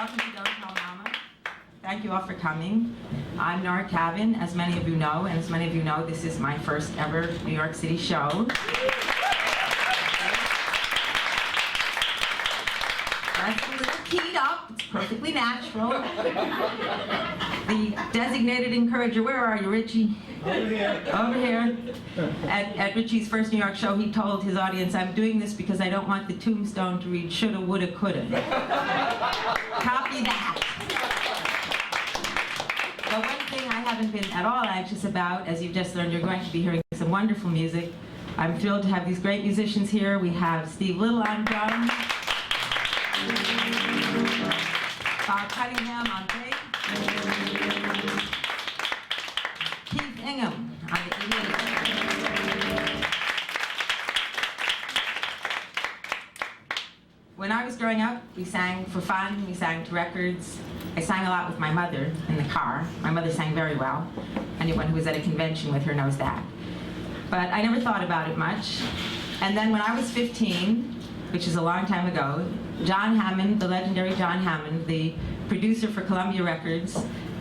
Welcome to Don't Tell Mama. Thank you all for coming. I'm Nora Cavin, as many of you know, and as many of you know, this is my first ever New York City show. That's a little keyed up, it's perfectly natural. The designated encourager, where are you, Richie? Over here. Over here. At Richie's first New York show, he told his audience, I'm doing this because I don't want the tombstone to read shoulda, woulda, coulda. Copy that. But one thing I haven't been at all anxious about, as you've just learned, you're going to be hearing some wonderful music. I'm thrilled to have these great musicians here. We have Steve Little on drums, Bob Cunningham on bass, Keith Ingham on the keyboard. When I was growing up, we sang for fun, we sang to records. I sang a lot with my mother in the car. My mother sang very well. Anyone who was at a convention with her knows that. But I never thought about it much. And then when I was 15, which is a long time ago, John Hammond, the legendary John Hammond, the producer for Columbia Records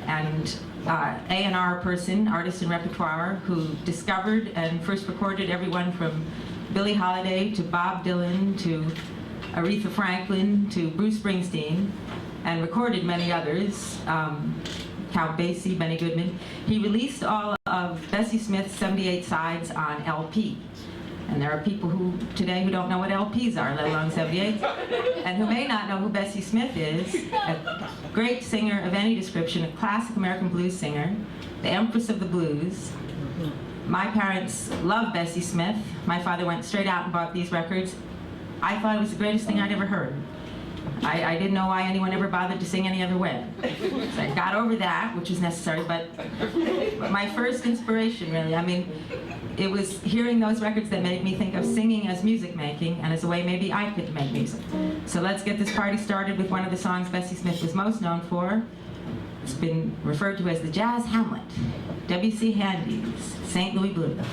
and A&R person, artist in repertoire, who discovered and first recorded everyone from Billie Holiday to Bob Dylan to Aretha Franklin to Bruce Springsteen, and recorded many others, Count Basie, Benny Goodman. He released all of Bessie Smith's 78 sides on LP. And there are people who today who don't know what LPs are, let alone 78, and who may not know who Bessie Smith is, a great singer of any description, a classic American blues singer, the Empress of the Blues. My parents loved Bessie Smith. My father went straight out and bought these records. I thought it was the greatest thing I'd ever heard. I didn't know why anyone ever bothered to sing any other way. So I got over that, which was necessary, but my first inspiration, really, I mean, it was hearing those records that made me think of singing as music making, and as a way maybe I could make music. So let's get this party started with one of the songs Bessie Smith was most known for. It's been referred to as the Jazz Hamlet, W.C. Handy's St. Louis Blues.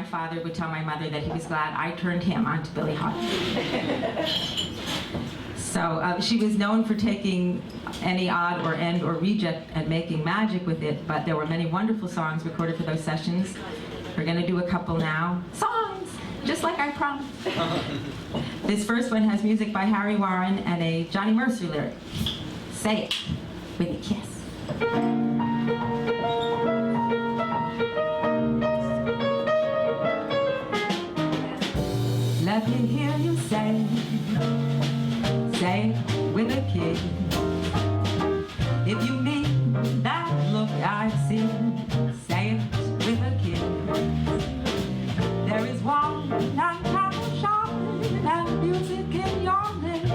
father would tell my mother that he was glad I turned him onto Billie Holiday. So she was known for taking any odd or end or reject and making magic with it, but there were many wonderful songs recorded for those sessions. We're going to do a couple now. Songs! Just like I promised. This first one has music by Harry Warren and a Johnny Mercer lyric. Say it with a kiss. Let me hear you say it with a kiss. If you mean that look I see, say it with a kiss. There is one and time shine and music in your lips,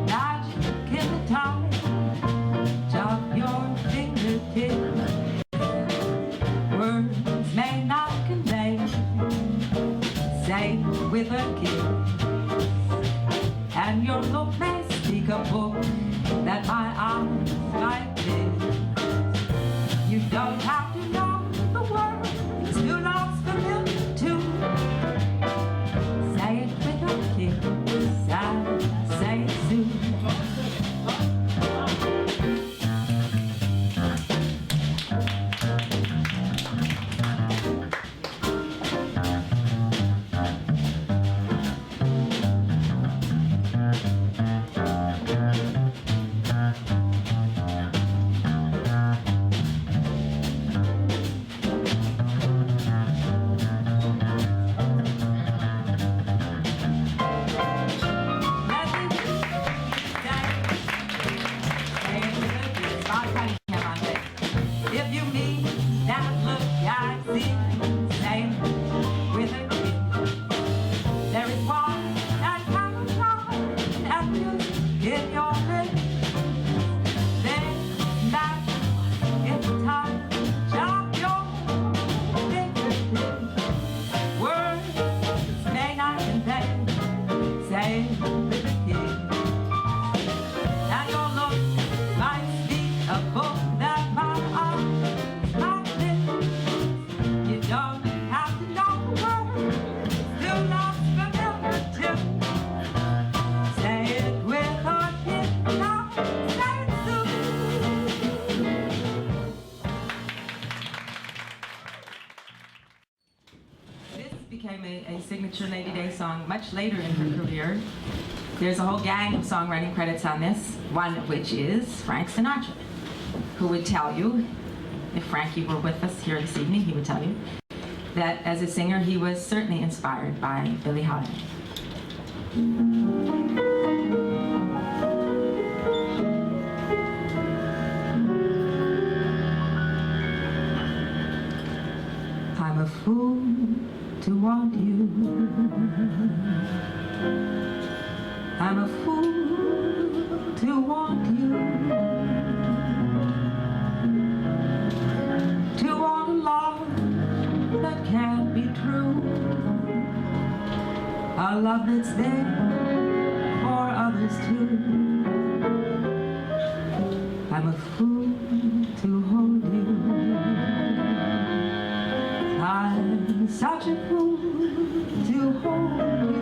magic in the touch of your fingertips. Words may not convey, say it with a kiss. And your look may speak a book that my eyes might miss. You don't have to know the words to love's familiar too. Say it with a kiss and say it soon. Became a signature Lady Day song much later in her career. There's a whole gang of songwriting credits on this, one of which is Frank Sinatra, who would tell you, if Frankie were with us here this evening, he would tell you that as a singer he was certainly inspired by Billie Holiday. I'm a fool to want you. I'm a fool to want you. To want a love that can't be true. A love that's there for others too. I'm a fool to hold you. I'm such a fool to hold you,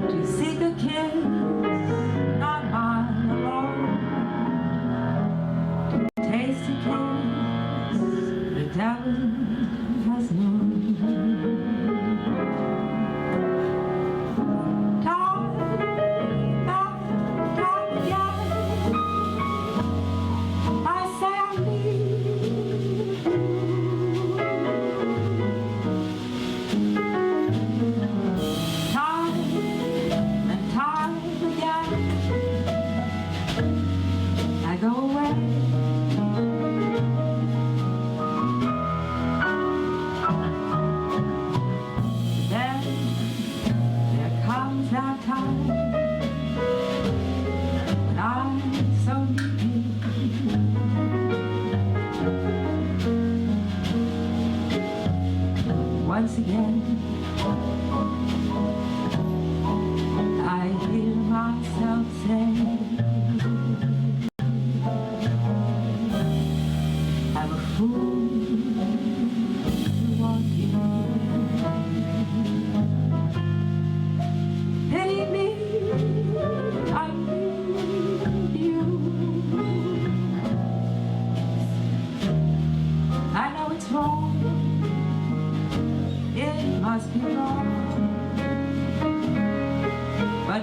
to seek a kiss, not mine alone, to taste a kiss the devil has known.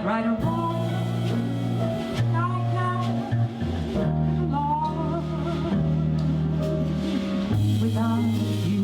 right or wrong, I can't belong without you.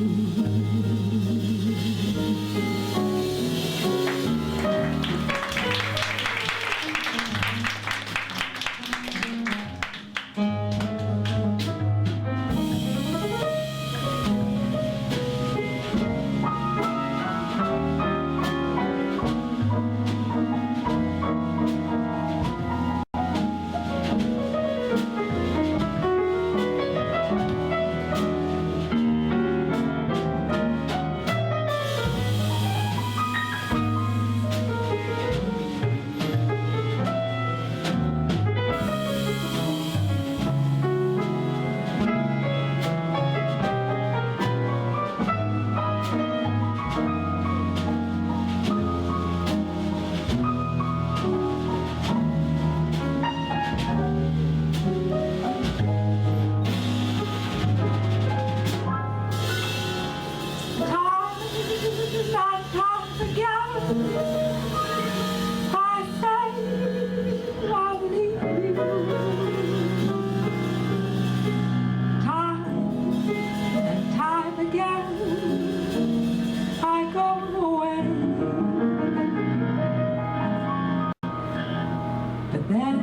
Then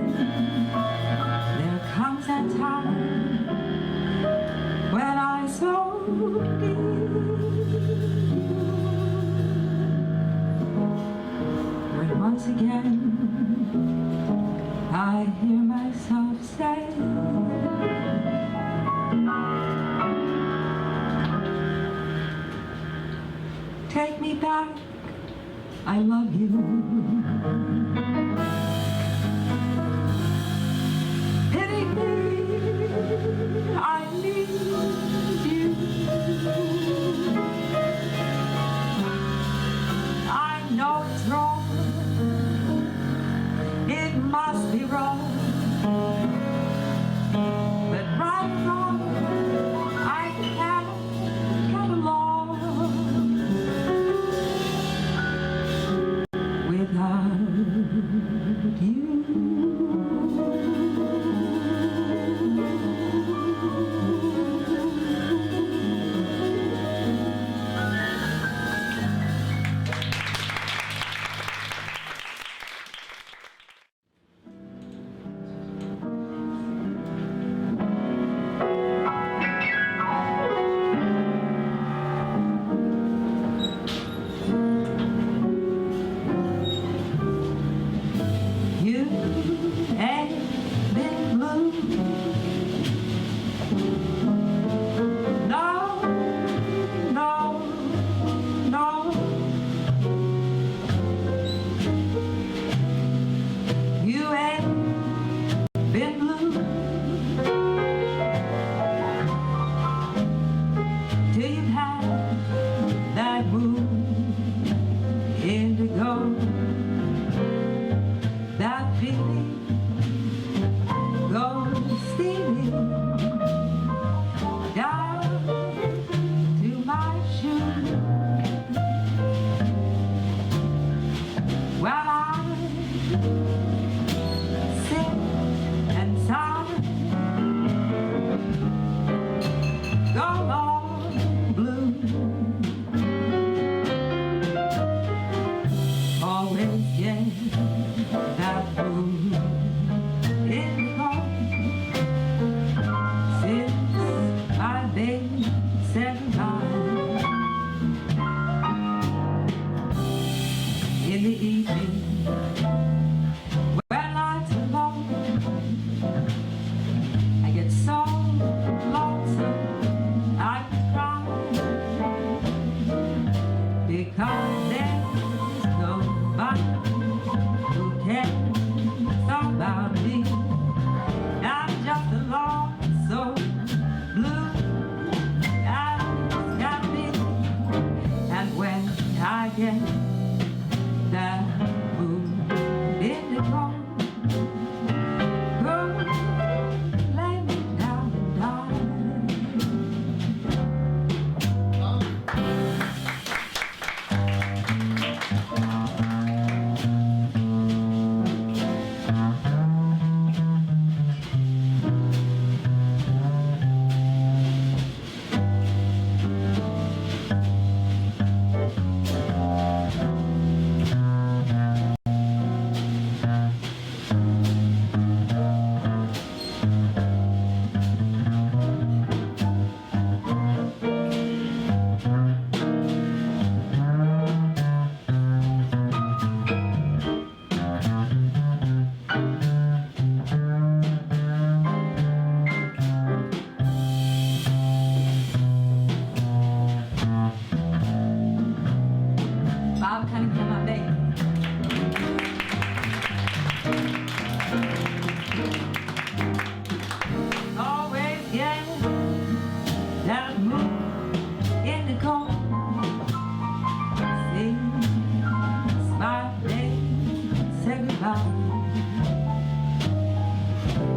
there comes a time when I so need you, when once again I hear myself say, take me back, I love you. I need you. I know it's wrong. It must be wrong. But right or wrong, I can't get along without you.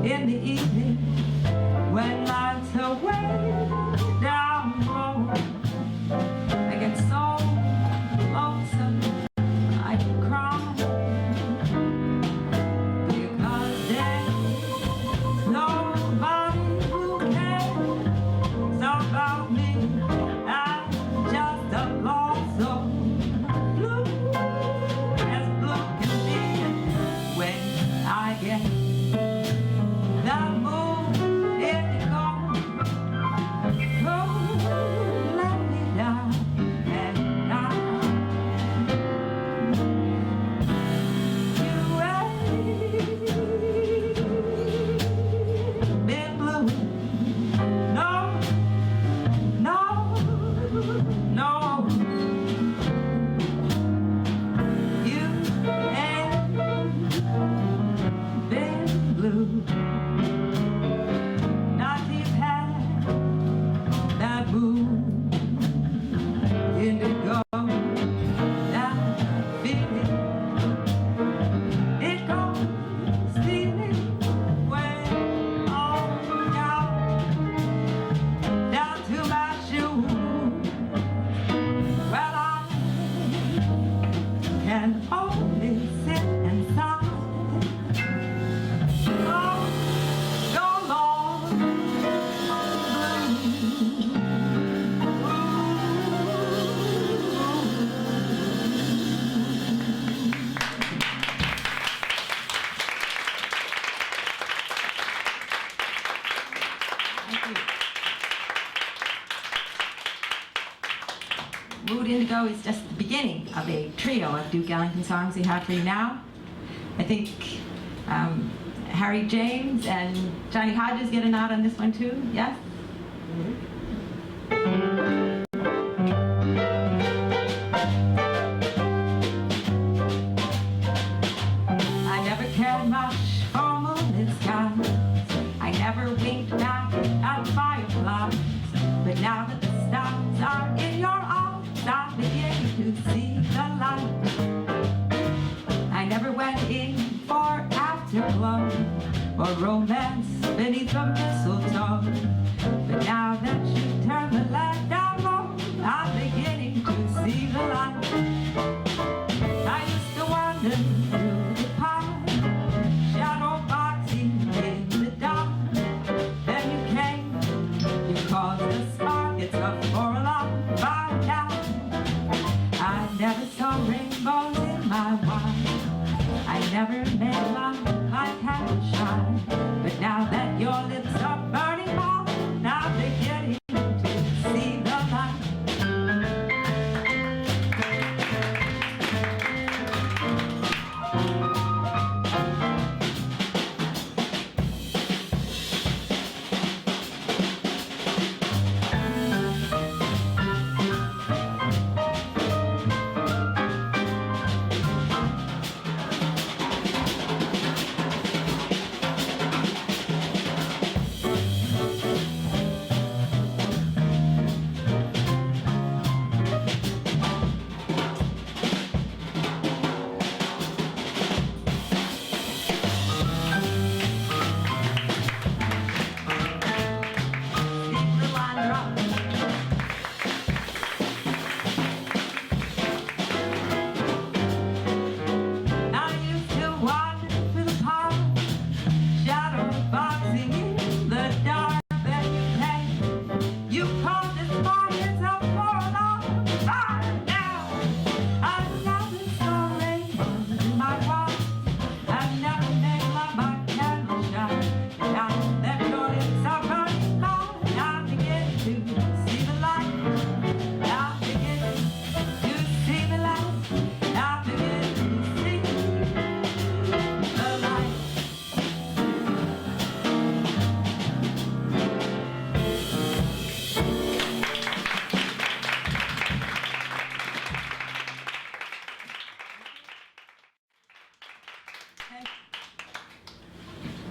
in the evening when lights are way down low. I get so lonesome I can cry, because there's nobody who cares about me. I'm just a lost soul, blue as blue can be. When I get the moon in the corner, oh, let me down and down. You ain't been blue, no, no, no. You ain't been blue. Not you've had that moon indigo, that feeling. It goes stealing way on down to my shoes. Well, I can only sit and sigh. Oh, go Lord, Mood Indigo is just the beginning of a trio of Duke Ellington songs we have for you now. I think Harry James and Johnny Hodges get a nod on this one too, yes? I never cared much for moonlit skies. I never winked back at fireflies. But now that the stars are in your arms, I'm beginning to see the light. I never went in for afterglow or romance beneath the mistletoe. But now that you turn the light down low, I'm beginning to see the light. I used to wander through the park, shadow boxing in the dark. Then you came, you caused a spark. It's up for a long by now. I never saw rainbows in my wine. I never made love like candle shine. But now that your lips are burning hot, I'm beginning to see the light.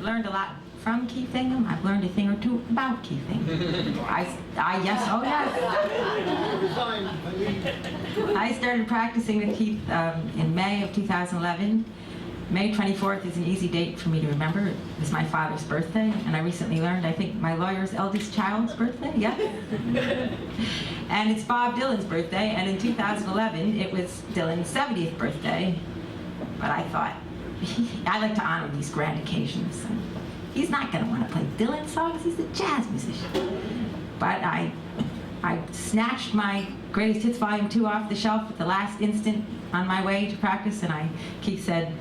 Learned a lot from Keith Ingham. I've learned a thing or two about Keith Ingham. Yes, oh yes. I started practicing with Keith in May of 2011. May 24th is an easy date for me to remember. It was my father's birthday, and I recently learned, I think, my lawyer's eldest child's birthday, yeah? And it's Bob Dylan's birthday, and in 2011, it was Dylan's 70th birthday. But I thought, I like to honor these grand occasions. And he's not gonna wanna play Dylan songs, he's a jazz musician. But I snatched my Greatest Hits Volume 2 off the shelf at the last instant on my way to practice, and Keith said,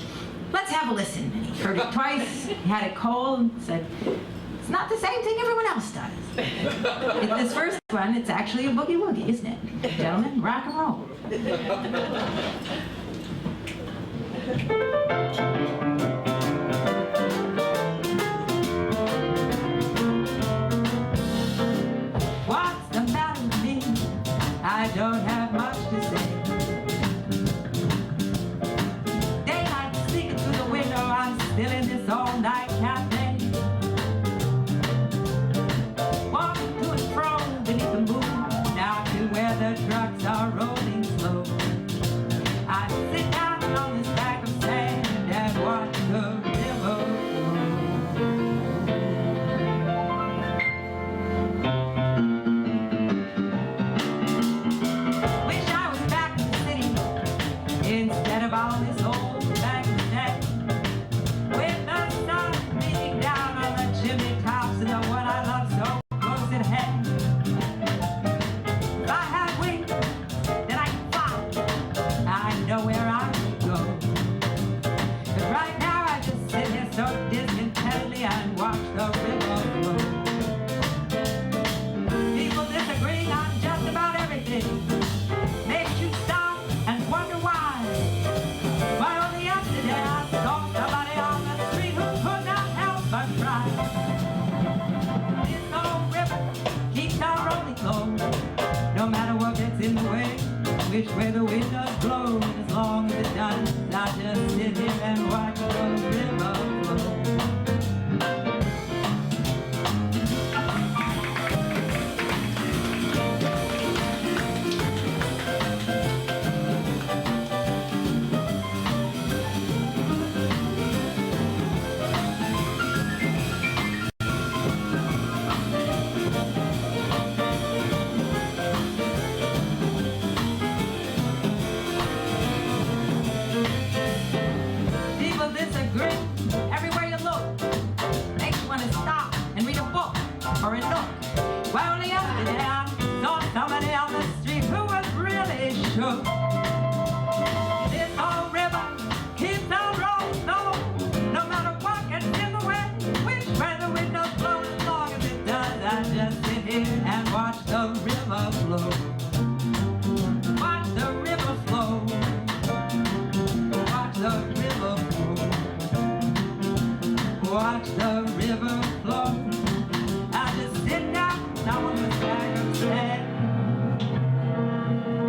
let's have a listen. And he heard it twice, he had it cold, and said, it's not the same thing everyone else does. In this first one, it's actually a boogie woogie, isn't it? Gentlemen, rock and roll. What's the matter with me? I don't have much to say. Daylight sneaking through the window, I'm still in this all-night cafe. Walking to and fro beneath the moon, down to where the trucks are rolling slow. I sit down on this bag of sand and watch the river flow. Wish I was back in the city instead of all this old Bangladesh, with the sun beating down on the chimney tops and the one I love so close at hand. If I had wings, then I could fly. I know where I should go. But right now I just sit here so discontentedly and watch the river flow. People disagree on just about everything. Makes you stop and wonder why. Why only yesterday I saw somebody on the street who could not help but cry. This old river keeps on rolling slow, no matter what gets in the way, which way the wind does blow. And as long as it does, I just sit here and watch the river flow. People disagree everywhere you look. Makes you want to stop and read a book or a nook. Well, only yesterday I saw somebody on the street who was really shook. This old river keeps on rolling slow, no matter what gets in the way, which way the wind does blow. As long as it does, I just sit here and watch the river flow. Watch the river flow. Watch the river flow. Watch the river flow. I just sit down on the bag of sand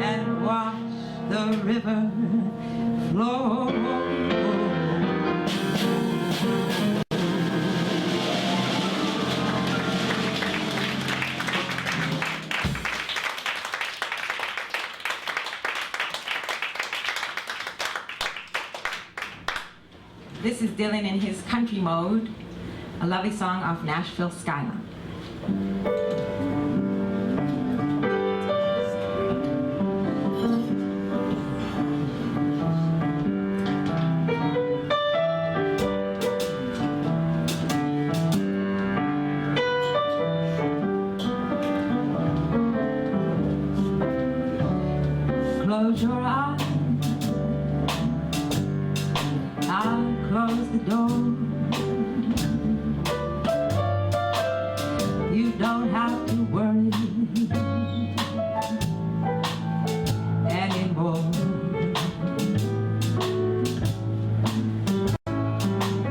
and watch the river flow. This is Dylan in his country mode, a lovely song off Nashville Skyline. Close your eyes, I'll close the door. You don't have to worry anymore.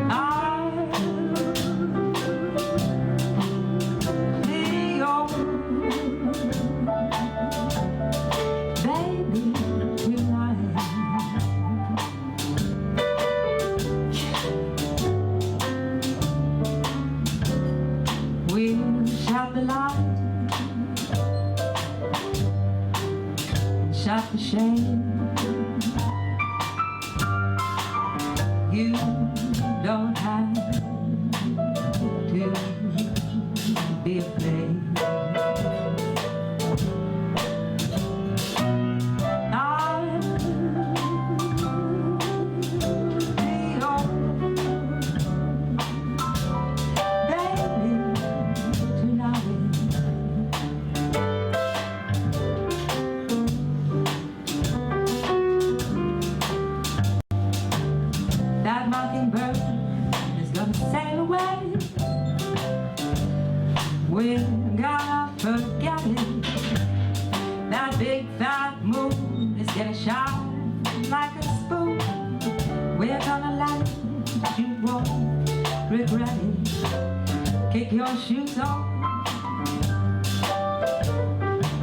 I'll be your baby tonight. You don't have to be afraid. That mockingbird is gonna sail away. We're gonna forget it. That big fat moon is gonna shine like a spoon. We're gonna let it, you won't regret it. Kick your shoes off.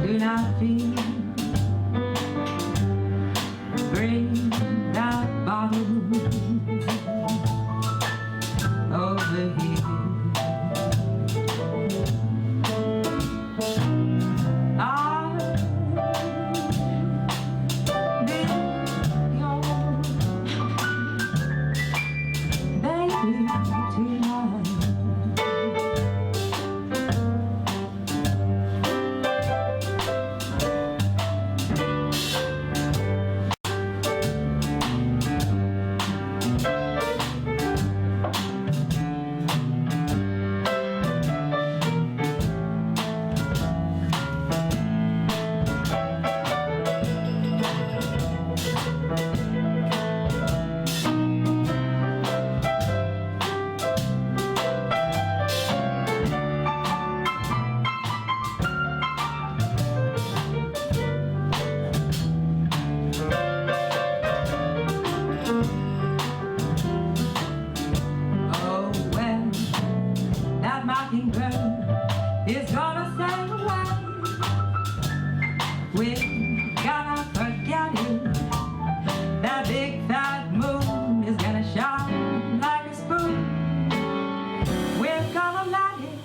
Do not fear. Bring that bottle over here. I'll be your baby tonight. Mockingbird is gonna sail away. We're gonna forget it. That big fat moon is gonna shine like a spoon. We're gonna let it,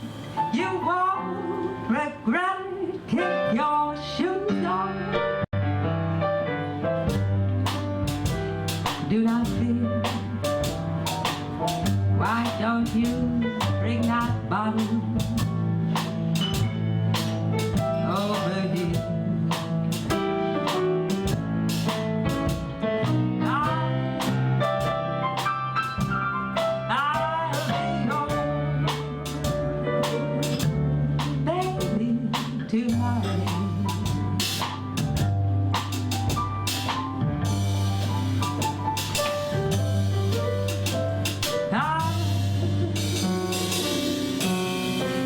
you won't regret it. Kick your shoes off. Do not fear. Why don't you bring that bottle over here?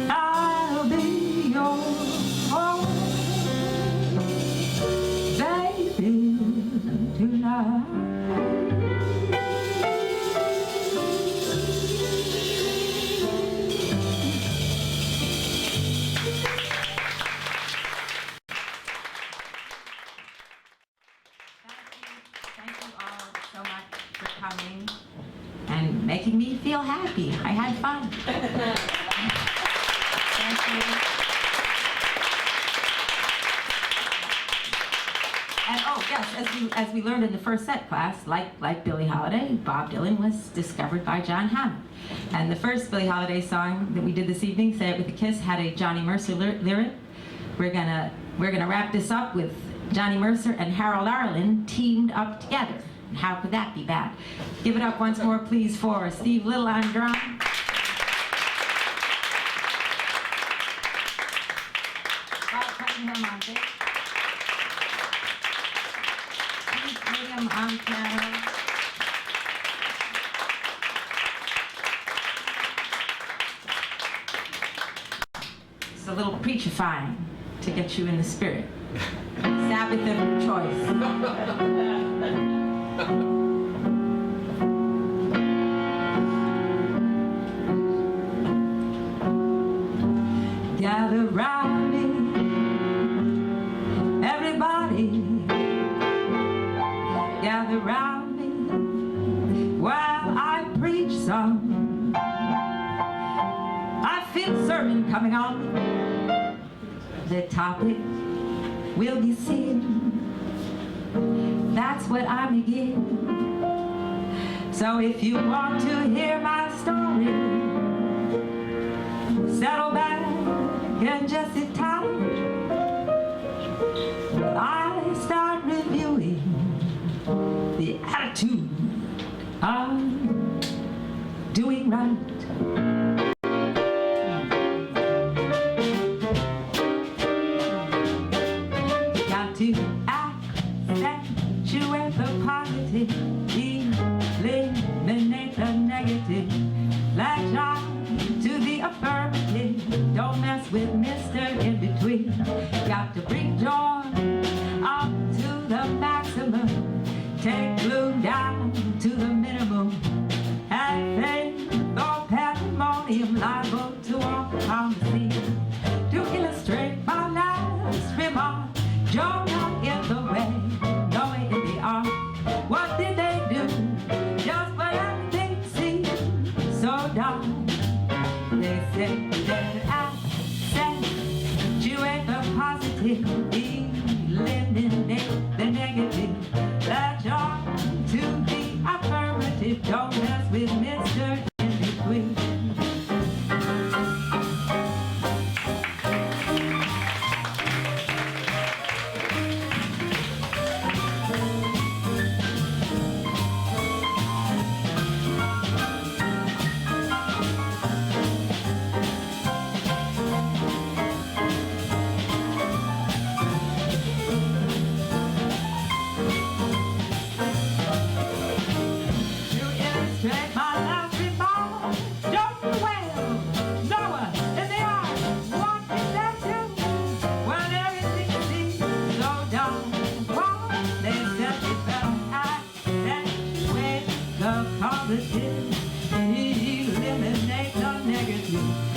I'll be your baby tonight. Coming and making me feel happy. I had fun. Thank you. And oh yes, as we learned in the first set class, like Billie Holiday, Bob Dylan was discovered by John Hamm. And the first Billie Holiday song that we did this evening, "Say It With a Kiss," had a Johnny Mercer lyric. We're gonna wrap this up with Johnny Mercer and Harold Arlen teamed up together. And how could that be bad? Give it up once more, please, for Steve Little on drum. Bob Cunningham on bass. Steve Ingham on piano. It's a little preachifying to get you in the spirit. Sabbath of your choice. Gather round me, everybody. Gather round me while I preach some. I feel a sermon coming on. The topic will be sin. That's what I begin. So if you want to hear my story, settle back and just sit tight. I start reviewing the attitude of doing right. Got to accentuate the positive, eliminate the negative, latch on to the affirmative, don't mess with Mr. In Between. Got to bring joy up to the maximum, take gloom down to the minimum, and faith or pandemonium liable to walk on the sea. To illustrate my last remark, Jonah in the way, Noah in the ark. What did they do? Just when everything seemed so dark, they said that accentuate the positive, eliminate the negative, latch on to the affirmative, don't mess with Mr. In Between. My last remark, Jonah well, Noah in the ark. What did they do when everything seemed so dark? Well, they said they felt accentuate the positive, eliminate the negative.